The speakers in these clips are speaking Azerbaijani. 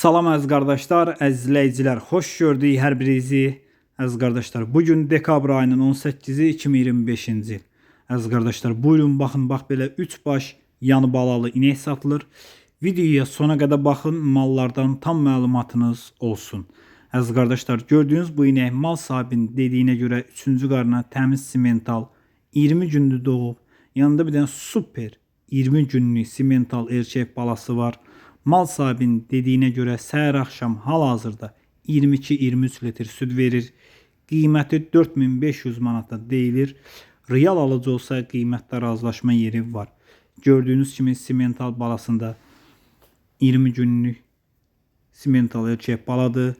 Salam əziz qardaşlar, əziz izləyicilər, xoş gördük hər birinizi. Əziz qardaşlar, bugün dekabr ayının 18-i 2025-ci il. Əziz qardaşlar, buyurun baxın, bax belə 3 baş yanı balalı inek satılır. Videoya sona qədər baxın, mallardan tam məlumatınız olsun. Əziz qardaşlar, gördüyünüz bu inek mal sahibinin dediyinə görə 3-cü qarına təmiz simental 20 gündür doğub. Yanında bir dənə super 20 günlük simental erkek balası var. Mal sahibinin dediyinə görə səhər axşam hal-hazırda 22-23 litr süd verir. Qiyməti 4500 manata deyilir. Real alıcı olsa qiymətdə razılaşma yeri var. Gördüyünüz kimi simental balasında 20 günlük simental erkek baladır.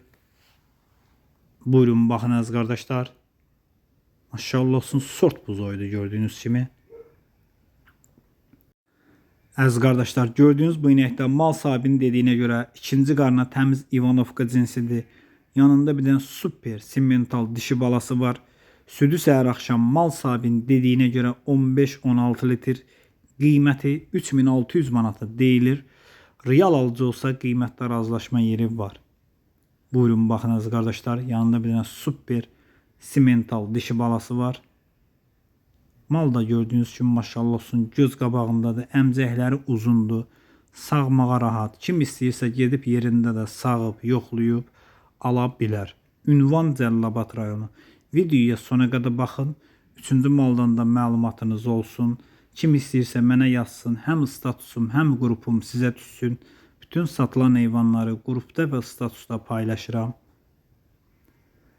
Buyurun baxın əziz qardaşlar. Maşallah olsun, sort buzoydu gördüyünüz kimi. Əziz qardaşlar, gördüyünüz bu inəkdə mal sahibinin dediyinə görə ikinci qarına təmiz Ivanovka cinsidir. Yanında bir dənə super simental dişi balası var. Südü səhər axşam mal sahibinin dediyinə görə 15-16 litr. Qiyməti 3600 manata deyilir. Real alıcı olsa qiymətdə razılaşma yeri var. Buyurun baxın əziz qardaşlar, yanında bir dənə super simental dişi balası var. Mal da gördüyünüz kimi maşallah olsun, göz qabağındadır, əmcəkləri uzundur, sağmağa rahat. Kim istəyirsə gedib yerində də sağıb, yoxlayıb ala bilər. Ünvan Cəlilabad rayonu. Videoya sona qədər baxın, 3-cü maldan da məlumatınız olsun. Kim istəyirsə mənə yazsın, həm statusum, həm qrupum sizə düşsün. Bütün satılan heyvanları qrupda və statusda paylaşıram.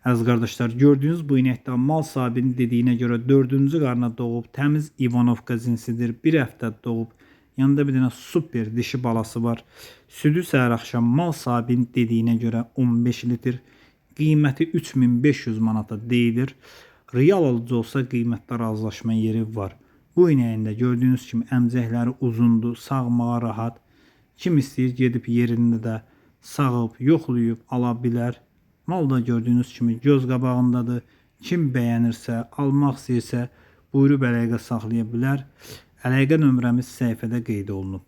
Əziz qardaşlar, gördüyünüz bu inəkdə mal sahibinin dediyinə görə 4-cü qarına doğub, təmiz Ivanovka cinsidir. 1 həftə doğub, yanında bir dənə super dişi balası var. Südü səhər axşam mal sahibinin dediyinə görə 15 litr. Qiyməti 3500 manata deyilir. Real alıcı olsa qiymətdə razılaşma yeri var. Bu inəyin də gördüyünüz kimi əmcəkləri uzundur, sağmağa rahat. Kim istəyir gedib yerində də sağıb, yoxlayıb ala bilər. Mal da gördüyünüz kimi göz qabağındadır. Kim bəyənirsə, almaq istəyirsə buyurub əlaqə saxlaya bilər. Əlaqə nömrəmiz səhifədə qeyd olunub.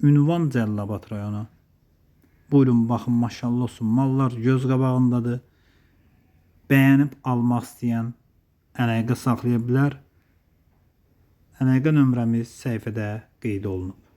Ünvan Cəlilabad rayonu. Buyurun baxın, maşallah olsun, mallar göz qabağındadır. Bəyənib almaq istəyən əlaqə saxlaya bilər. Əlaqə nömrəmiz səhifədə qeyd olunub.